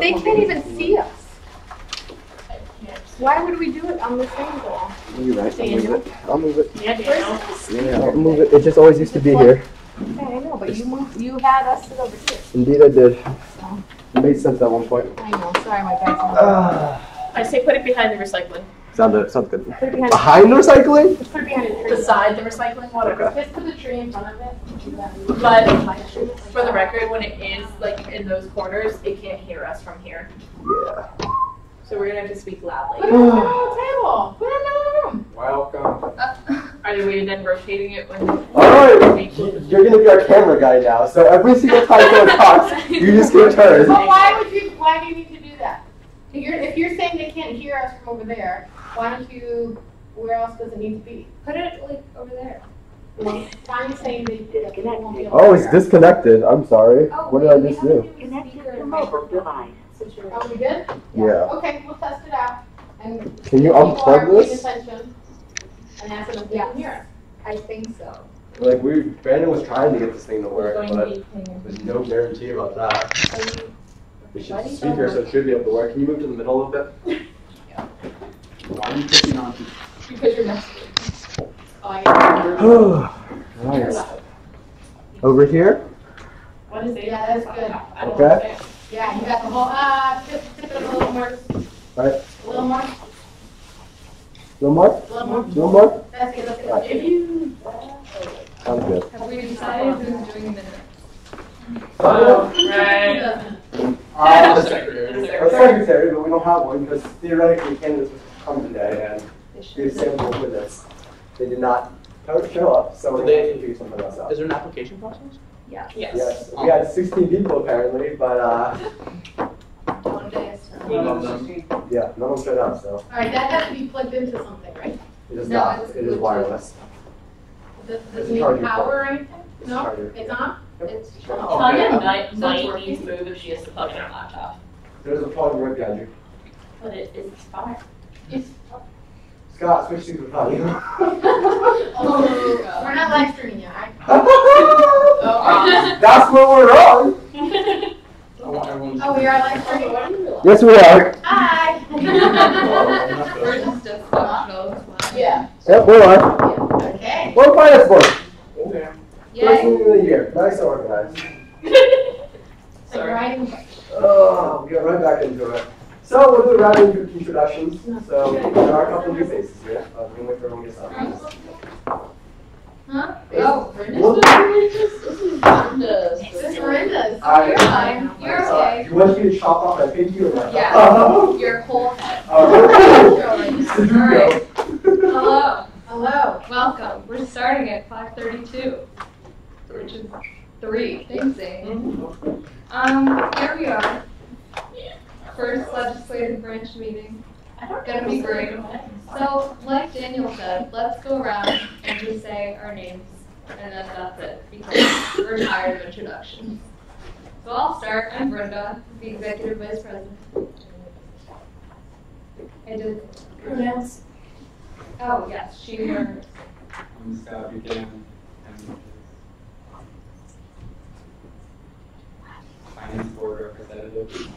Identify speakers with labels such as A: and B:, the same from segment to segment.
A: Like they can't even see us. Why would we do it on this angle?
B: You're right. I'll move it.
A: Yeah,
B: I'll move it. It just always used to be here.
A: Okay, I know, but you had us sit over here.
B: Indeed, I did. It made sense at one point.
A: I know. Sorry, my back's
C: I say put it behind the recycling.
B: Sounds good.
A: Put it
B: Behind the recycling?
A: Just put it behind the tree.
C: Beside the recycling, whatever.
A: Just put the tree in front of it.
C: But for the record, when it is like in those corners, it can't hear us from here.
B: Yeah.
C: So we're gonna have to speak loudly.
A: Put it on the table. Put it in the room.
D: Welcome.
C: Are we then rotating it when?
B: Alright, you're gonna be our camera guy now, so every single time someone talks, you just get turned.
A: But why do you need to do that? If you're saying they can't hear us from over there, why don't you, where else does it need to be?
C: Put it like over there.
A: Well, I'm saying they won't be able to
B: Oh, it's
A: hear us.
B: disconnected. I'm sorry. What did I just do?
E: Connected to mobile device.
A: Are we good?
B: Yeah.
A: Okay, we'll test it out. And
B: Can you
A: people are
B: unplug
A: paying
B: this?
A: attention and ask them if they can hear us.
F: I think so.
B: Like, Brandon was trying to get this thing to work, but there's no guarantee about that. We should speaker, so it should be able to work. Can you move to the middle a little bit?
D: Why are you pushing on people?
A: Because you're next to it. Oh, I get it.
B: Nice. Over here?
C: What is it?
A: Yeah, that's good.
B: Okay.
A: Yeah, you got the whole, just tip it a little more.
B: Right.
A: A little more.
B: No more?
A: A little more.
B: No more?
A: That's good, that's
B: Right.
A: good. If you,
B: Sounds good.
F: Have we decided who's doing minutes?
C: Right.
D: The secretary.
B: Our secretary, but we don't have one because theoretically candidates would come today and give samples with us. They did not show up, so we're going to figure something else out.
D: Is there an application process?
C: Yes.
B: Yes, we had 16 people apparently, but
F: One day.
D: Love them.
B: yeah, no one showed up, so
A: alright, that has to be plugged into something, right?
B: it is
F: No,
B: not.
F: it's
B: It is wireless.
A: Does
B: It's
A: it need
B: charging
A: power
B: port.
A: or anything?
B: It's
A: No,
B: charging.
A: it's on?
F: It's
A: Oh.
C: Tanya might
F: So it's
C: need to
F: working.
C: move if she has to plug in a laptop.
B: There's a plug right behind you.
C: But it's fine.
B: Scott, switch seats with Tanya.
A: Oh, we're not live streaming yet, right?
B: That's what we're on.
D: I want everyone to
A: Oh, we are live streaming?
B: Yes, we are.
A: Hi!
F: We're just dysfunctional.
A: Yeah,
B: Yep, we are.
A: okay.
B: What finance board?
D: Okay.
B: First
F: Yay.
B: meeting of the year. Nice and organized.
A: Sorry. Riding.
B: Oh, we got right back into it. So we'll do a round of introductions. So there are a couple of new faces here. We can wait for everyone to get started.
F: Huh? Oh,
A: This is Miranda's.
B: Alright.
F: you're fine. You're okay.
B: You want you to chop off my pinky or my
F: Yeah.
B: Oh.
F: Your whole head.
B: Sudoku.
F: Hello.
A: Hello.
F: Welcome. We're starting at 5:32, which is 3. Thanks, Zane. Here we are. First legislative branch meeting. Gonna be great. So, like Daniel said, let's go around and just say our names, and then that's it, because we're tired of introductions. So I'll start. I'm Brenda, the Executive Vice President. I did pronouns. Oh, yes, she, her.
D: I'm Scott Buchanan. I'm Finance Board Representative.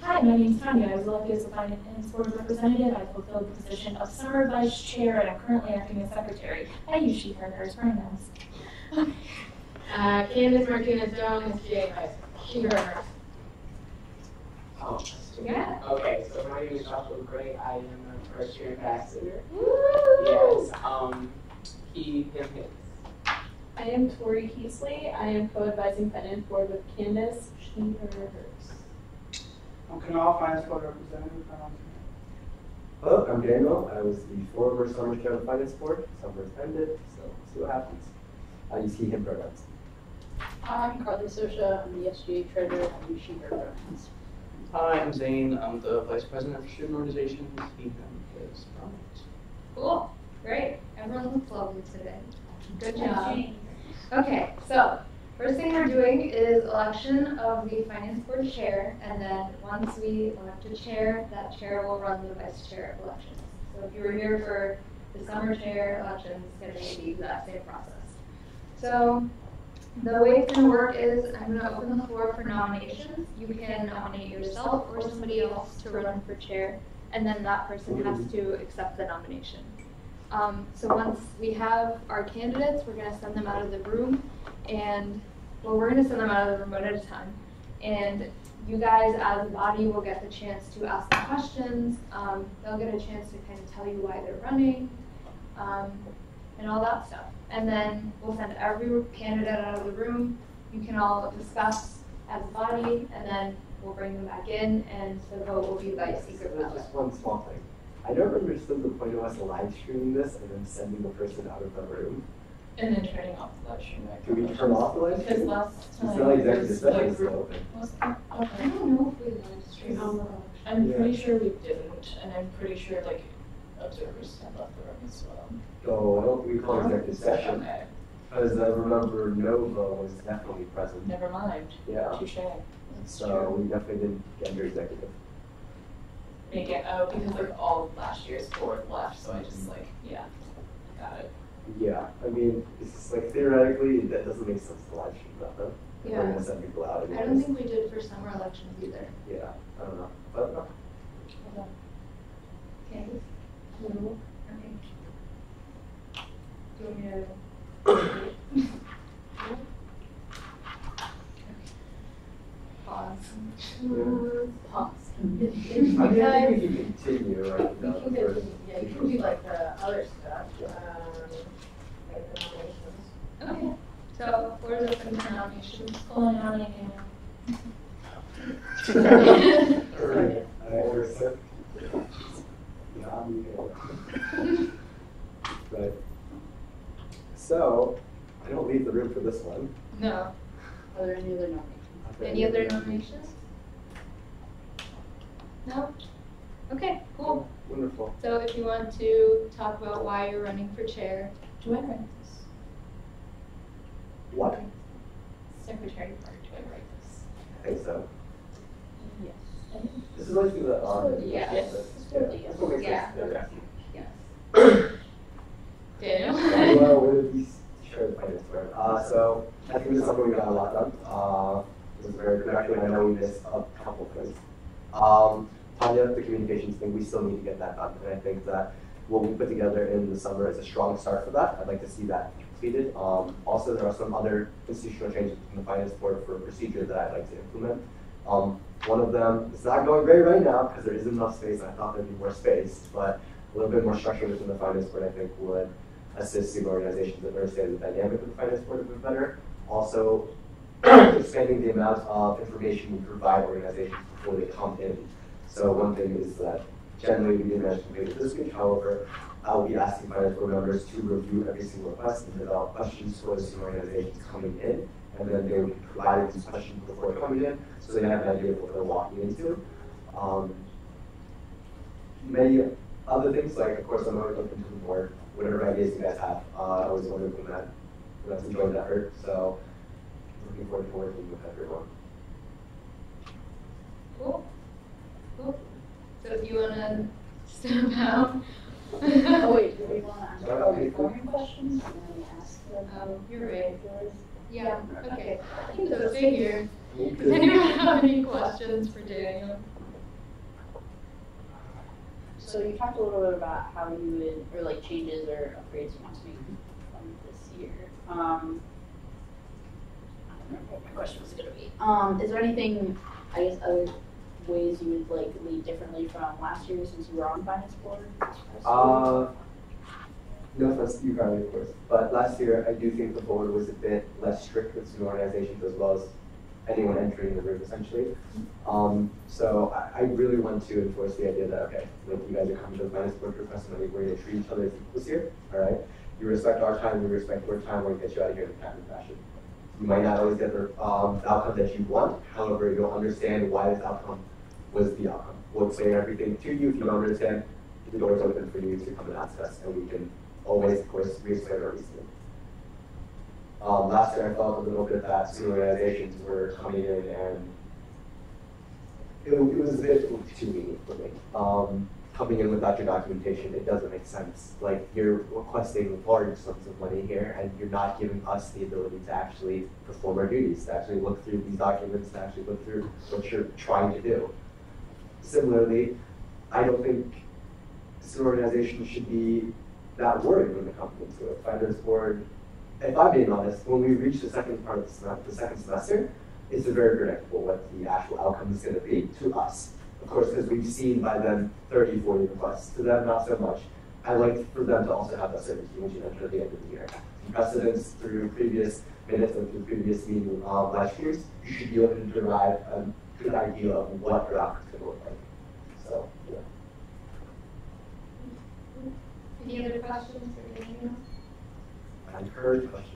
G: Hi, my name is Tanya. I was elected as a Finance Board Representative. I fulfill the position of Summer Vice Chair, and I'm currently acting as Secretary. I use she, her, hers pronouns.
A: Candace Martinez-Jones, SGA Vice. She, her, her.
H: Oh,
F: Yeah.
H: okay, so my name is Joshua Gray. I am a first year ambassador.
F: Woo!
H: Yes, he, him, his.
I: I am Tori Heasley. I am co-advising Finance Board with Candace, she, her, hers.
J: I'm Kanal, Finance Board Representative.
B: Hello, I'm Daniel. I was the former Summer Chair of the Finance Board. Summer's ended, so let's see what happens. I use he, him pronouns.
I: I'm Carly Sosha. I'm the SGA Treasurer. I use she, her pronouns.
D: Hi, I'm Zane. I'm the Vice President for Student Organizations. He, him, his pronouns.
F: Cool. Great. Everyone looks lovely today. Good job. Okay, so first thing we're doing is election of the Finance Board Chair, and then once we elect a chair, that chair will run the Vice Chair elections. So if you were here for the Summer Chair election, it's going to be the exact same process. So The way it's gonna work is I'm gonna open the floor for nominations. You can nominate yourself or somebody else to run for chair, and then that person has to accept the nomination. So once we have our candidates, we're gonna send them out of the room, and well, we're gonna send them out of the room one at a time. And you guys as a body will get the chance to ask them questions. They'll get a chance to kind of tell you why they're running, and all that stuff. And then we'll send every candidate out of the room. You can all discuss as a body, and then we'll bring them back in, and the vote will be by secret ballot.
B: Just one small thing. I never understood the point of us live streaming this and then sending the person out of the room.
C: And then turning off the live stream.
B: Do we turn off the live stream?
C: Because last
B: It's
C: time.
B: not executive
C: was,
B: session,
C: like,
B: it's still open.
C: I don't know if we live streamed. I'm pretty sure we didn't, and I'm pretty sure like observers have left the room as well.
B: So I don't think we call it executive session.
C: Okay,
B: Because I remember Nova was definitely present.
C: never mind.
B: Yeah.
C: Touche. That's
B: So we definitely didn't get under executive.
C: Make it, oh, because like all of last year's board left, so I just like, yeah, got it.
B: Yeah, I mean, it's just like theoretically, that doesn't make sense to live stream that though. If
F: Yeah.
B: We're gonna send people out
F: I don't
B: anyways.
F: think we did for summer elections either.
B: Yeah, I don't know. But
F: Okay. Okay. Do you want me to? Pause.
A: Pause.
B: I mean, I think we can continue, right?
A: You can do, yeah, you can do like the other stuff, like the nominations.
F: Okay. So, floor is open for nominations.
G: Well, nominating
B: Right. So, I don't leave the room for this one.
F: No.
A: Are there any other nominations?
F: Any other nominations? No? Okay, cool.
B: Wonderful.
F: So if you want to talk about why you're running for chair,
G: Do I write this?
B: What?
F: secretary part, do I write this?
B: I think so.
G: Yes.
B: This is always the
F: Yeah.
B: Yes.
G: Yes.
B: That's what makes
F: Yeah.
B: sense.
F: Yes. Daniel?
B: Well, we'll be sure to find this word. So I think this is something we got a lot done. It was very productive, and I know we missed a couple things. Tanya, the communications thing, we still need to get that done, and I think that what we put together in the summer is a strong start for that. I'd like to see that completed. Also, there are some other institutional changes in the finance board for procedure that I'd like to implement. One of them, it's not going great right now because there isn't enough space. I thought there'd be more space, but a little bit more structure within the finance board, I think, would assist student organizations that understand the dynamic of the finance board a bit better. Also, expanding the amount of information we provide organizations before they come in. So one thing is that generally we didn't manage to complete it this week. However, I'll be asking finance board members to review every single request and develop questions for the student organizations coming in, and then they will be provided these questions before coming in, so they have an idea of what they're walking into. Many other things, like of course I'm always open to the board, whatever ideas you guys have, I always want to implement. Let's enjoy that effort. So looking forward to working with everyone.
F: Cool. Cool. So if you want to step out.
A: Oh wait, do we want to
B: Sorry,
A: answer
B: okay.
A: recording questions? And then we ask them.
F: You're right.
A: Yours?
F: Yeah, okay. Keep those figures.
B: You
F: Does
B: could-
F: anyone have any questions for Daniel?
A: So you talked a little bit about how you would, or like changes or upgrades you want to make from this year. I don't remember what my question was gonna be. Is there anything, I guess, other ways you would like lead differently from last year since you were on finance board?
B: No offense to you, Carly, of course, but last year I do think the board was a bit less strict with student organizations as well as anyone entering the room, essentially. So I really want to enforce the idea that, okay, like you guys are coming to the finance board request, and we're going to treat each other as equals here, all right? You respect our time, we respect your time, we're going to get you out of here in a timely fashion. You might not always get the outcome that you want, however, you'll understand why this outcome was the outcome. We'll explain everything to you. If you don't understand, the door's open for you to come and ask us, and we can always, of course, re-explain our reasoning. Last year I felt a little bit that student organizations were coming in and it was a bit too lenient for me. coming in without your documentation, it doesn't make sense. Like, you're requesting large sums of money here, and you're not giving us the ability to actually perform our duties, to actually look through these documents, to actually look through what you're trying to do. Similarly, I don't think student organization should be that worried when they come into it. Finance board, if I'm being honest, when we reach the second part of the second semester, it's very predictable what the actual outcome is going to be to us. Of course, because we've seen by then 30, 40 requests. To them, not so much. I like for them to also have that certainty when you enter the end of the year. Precedents through previous minutes and through previous meeting last years, you should be able to derive a good idea of what your outcome is going to look like. So, yeah.
F: Any other questions or anything else?
B: I've heard questions.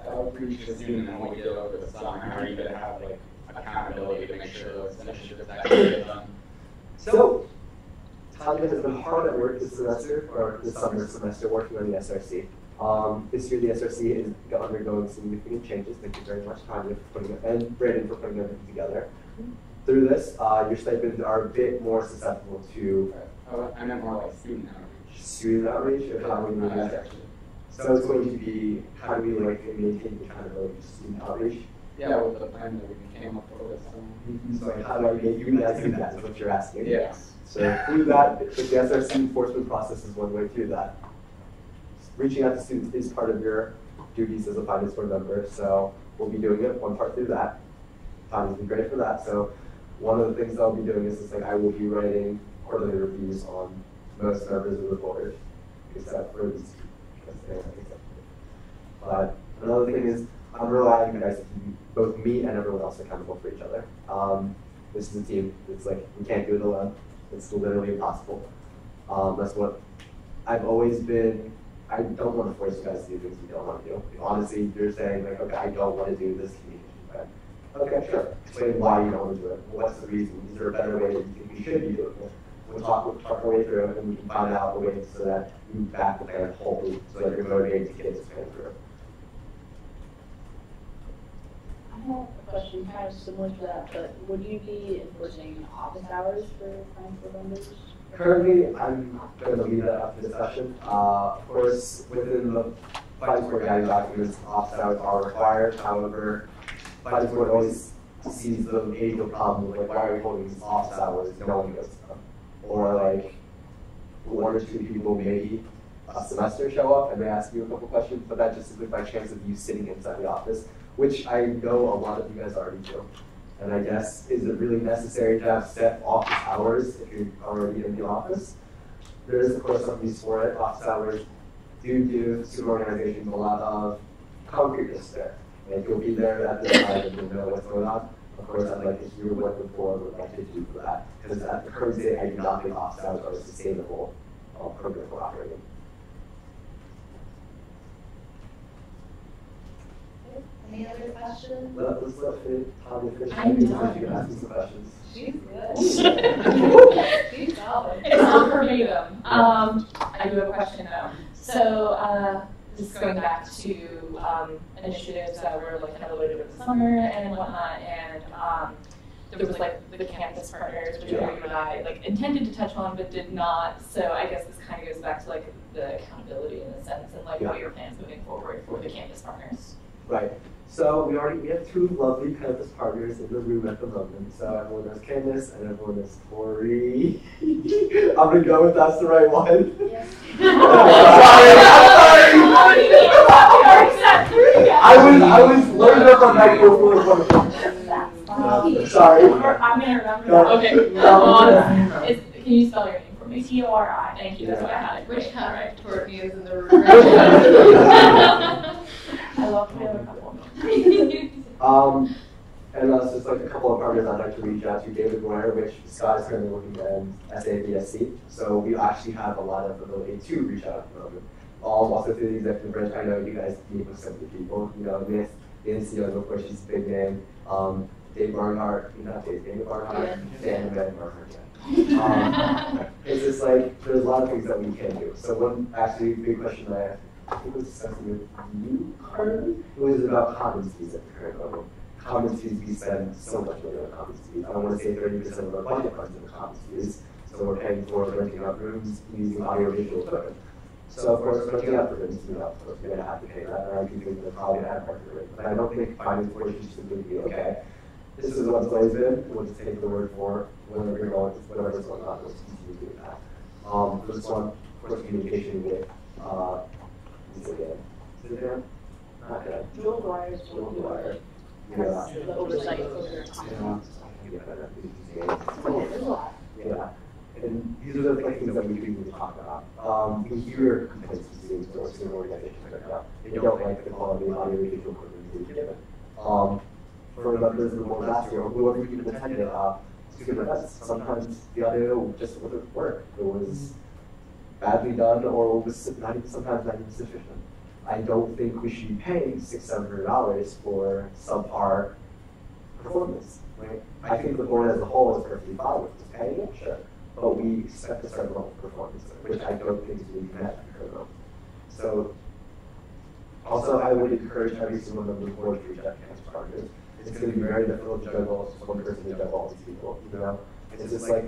K: Outreach to student and what you did over the summer, how are you going to have like accountability to make sure those initiatives actually get done?
B: So, Tanya has been hard at work this semester, or this summer semester, working on the SRC. This year the SRC is undergoing significant changes. Thank you very much, Tanya, for putting it, and Brandon for putting everything together. Through this, your stipends are a bit more susceptible to
K: I meant more like student outreach.
B: Student outreach, or how we do that. So it's going to be, how do we like maintain the accountability to student outreach?
K: Yeah, with the plan that we came up with.
B: So how do I get you guys do that is what you're asking.
K: Yes.
B: So through that, the SRC enforcement process is one way through that. Reaching out to students is part of your duties as a finance board member, so we'll be doing it one part through that. Tanya's been great for that. So one of the things I'll be doing is like I will be writing quarterly reviews on most members of the board, except for these. But another thing is I'm relying on you guys to keep both me and everyone else accountable for each other. This is a team. It's like we can't do it alone. It's literally impossible. That's what I've always been. I don't want to force you guys to do things you don't want to do. Honestly, you're saying like, okay, I don't want to do this communication plan. Okay, sure. Explain why you don't want to do it. What's the reason? Is there a better way that you think we should be doing it? We'll talk our way through it, and we can find out a way so that you back the plan wholly, so that you're motivated to get this plan through.
I: I have a question kind of similar to that, but would you be enforcing office hours for finance board members?
B: Currently, I'm going to leave that up to discussion. Of course, within the finance board guiding documents, office hours are required. However, finance board always sees the age-old problem of like, why are we holding these office hours? No one goes to them. Or like, one or two people maybe a semester show up and they ask you a couple questions, but that's just simply by chance of you sitting inside the office, which I know a lot of you guys already do. And I guess, is it really necessary to have set office hours if you're already in the office? There is, of course, some use for it. Office hours do give student organizations a lot of concreteness there. Like, you'll be there at this time and you'll know what's going on. Of course, I'd like to hear what the board would like to do for that. Because at the current state, I do not think office hours are a sustainable program for operating.
F: Any other questions?
B: Let's let Tanya finish.
G: I'm
B: You
G: done.
B: can ask me some questions.
F: She's good. She's solid.
G: It's not verbatim. I do have a question though. So, just going back to initiatives that were like highlighted over the summer and whatnot, and there was like the campus partners, which you and I like intended to touch on but did not. So I guess this kind of goes back to like the accountability in a sense and like what your plans moving forward for the campus partners.
B: Right. So we have two lovely campus partners in the room at the moment. So everyone knows Candace and everyone knows Tori. I'm gonna go with that's the right one.
F: Yes.
B: I was learning up on that before. Sorry.
G: I'm gonna remember that. Okay. Can you spell your name for me? T-O-R-I. Thank you. That's what I had.
F: Which kind of Courtney is in the room?
G: I love to have a couple.
B: And that's just like a couple of partners I'd like to reach out to. David Moyer, which Scott is currently working at SABSC. So we actually have a lot of ability to reach out at the moment. Also through the executive branch, I know you guys meet with some of the people. You know, Nancy, of course, she's a big name. Dave Barnhart, David Barnhart, Dan Barnhart. It's just like, there's a lot of things that we can do. So one actually big question I think was discussing with you, Carly, it was about commons fees at the current level. Commons fees, we spend so much money on commons fees. I want to say 30% of our budget runs into commons fees. So we're paying for renting out rooms using audiovisual equipment. So of course, renting out the rooms, of course, we're gonna have to pay that, and I do think they're probably at market rate. But I don't think finance board should simply be, okay, this is what's always been, we'll just take the word for whatever's going on, let's continue doing that. For this one, of course, communication with, is it Dan? Not Dan.
I: Joel Dwyer's
B: Joel Dwyer.
I: has the oversight over.
B: Yeah, and these are the things that we do talk about. We hear complaints from students or student organizations right now. They don't like the quality of audio visual equipment being given. For members of the board last year, or whoever even attended student events, sometimes the audio just wouldn't work. It was badly done, or it was sometimes not even sufficient. I don't think we should be paying $600-700 for subpar performance. Right? I think the board as a whole is perfectly fine with just paying it, sure, but we expect a certain level of performance, which I don't think is being met because of. So, also, I would encourage every single member of the board to reach out to campus partners. It's going to be very difficult to juggle one person to juggle all these people. You know, it's just like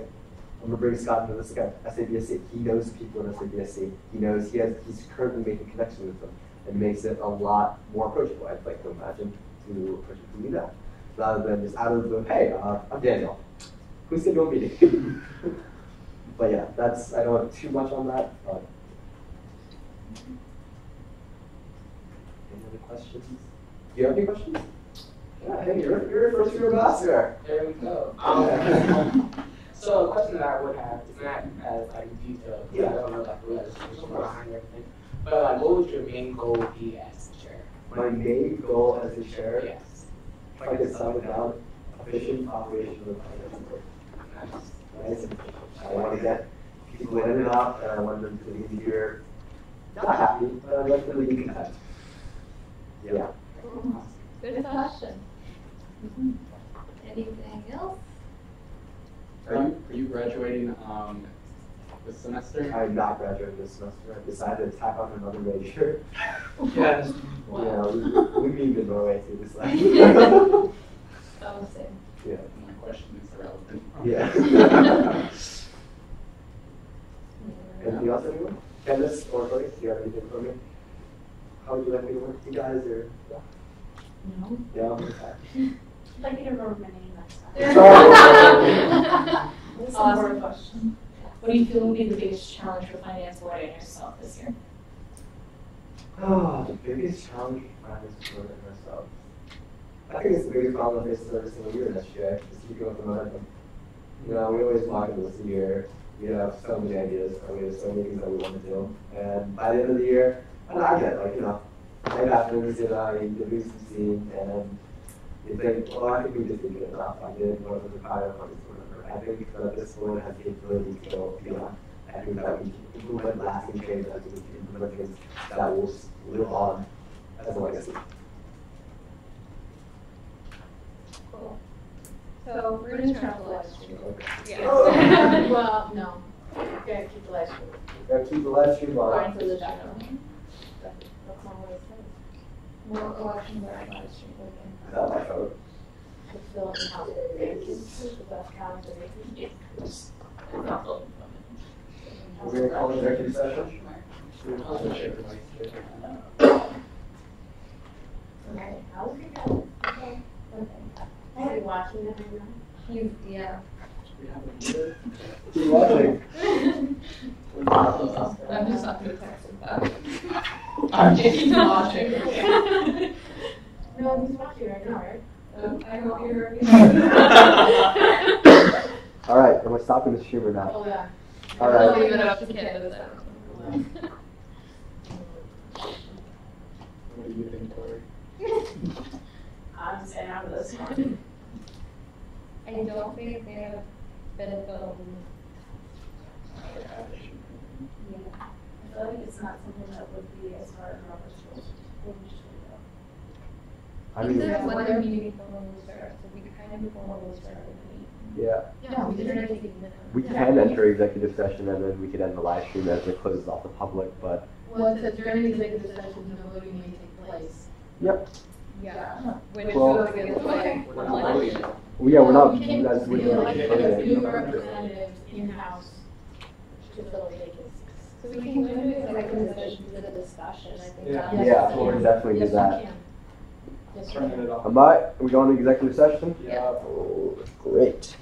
B: I'm gonna bring Scott into this again. SABSC. He knows people in SABSC. He knows he's currently making connections with them, and makes it a lot more approachable. I'd like to imagine to approach it to do that, rather than just out of the hey, I'm Daniel. Who's in your meeting? But yeah, I don't have too much on that. But any other questions? Do you have any questions? Yeah, hey, you're a first year ambassador.
H: There we go. So a question that I would have is not as detailed, because I don't know who has behind everything. But what would your main goal be as the chair?
B: My main goal as the chair,
H: yes.
B: If I could sum it down, efficient operation of the finance board. Nice. I want to get people in and out, and I want them to leave here not happy, but I'd like them to be content. Yeah.
F: Good question. Anything else?
K: Are you graduating this semester?
B: I'm not graduating this semester. I decided to tack on another major.
D: Yes.
B: Yeah, we moved in Norway too this last Yeah.
K: My question is irrelevant.
B: Yeah. Anything else, anyone? Candace or Cody, do you have anything for me? How would you like me to work? You guys are.
I: No.
B: Yeah, I'm okay.
I: I'd like you to remember my name next time.
G: Awesome question. What do you feel will be the biggest challenge for finance board and yourself this year?
B: Oh, the biggest challenge for finance board and myself. I think it's the biggest problem I face every single year in SGA, is keeping up the momentum. You know, we always walk into this year, we have so many ideas, and we have so many things that we want to do. And by the end of the year, and I get it, like, you know, life happens, you know, you lose some steam, and you think, well, I think we just did good enough. I did what was required of us or whatever. I think that this board has the ability to go beyond. I think that we can implement lasting change, I think we can implement things that will live on as a legacy.
F: Cool. So we're going to turn off the live stream.
B: Yeah.
A: Well, no. Okay, keep the live stream.
B: Gotta keep the live stream on.
F: Going for the general. That's not what it says. More elections are live stream.
B: Is that my phone?
A: It's still in house. The best calendar.
B: We're going to call it executive session?
A: Okay, how's it going? Okay. Are you watching it right now?
F: Yeah.
B: Keep watching.
F: I'm just not going to text him back.
G: I'm just watching.
A: No, he's watching right now, right?
F: I hope you're
B: All right, and we're stopping the streamer now.
A: Oh, yeah.
B: All
F: I'll
B: right.
F: leave it up to Candace.
K: What do you think, Tori?
I: I'm staying out of this one.
F: I don't think they have been filmed.
I: Yeah. I feel like it's not something that would be as hard as Robert's rules.
B: I mean,
F: Except when their meeting formally starts, so we kind of formally start the meeting.
B: yeah.
F: Yeah, we didn't take minutes.
B: We can enter executive session and then we could end the live stream as it closes off the public, but.
A: Well, it says during executive sessions, no voting may take place.
B: Yep.
F: Yeah. Which
B: Well-
F: feels against like
K: We're not voting.
B: Well, yeah, we're not.
A: You can't
B: That's
A: be
B: we're not
A: elected as new representatives in-house
F: we can go into executive session for the discussion, I think
K: Yeah.
F: that's.
B: Yeah, we'll definitely do that.
I: Yes,
K: Turn it off.
B: Am I? Are we going to executive session?
K: Yeah.
B: Great.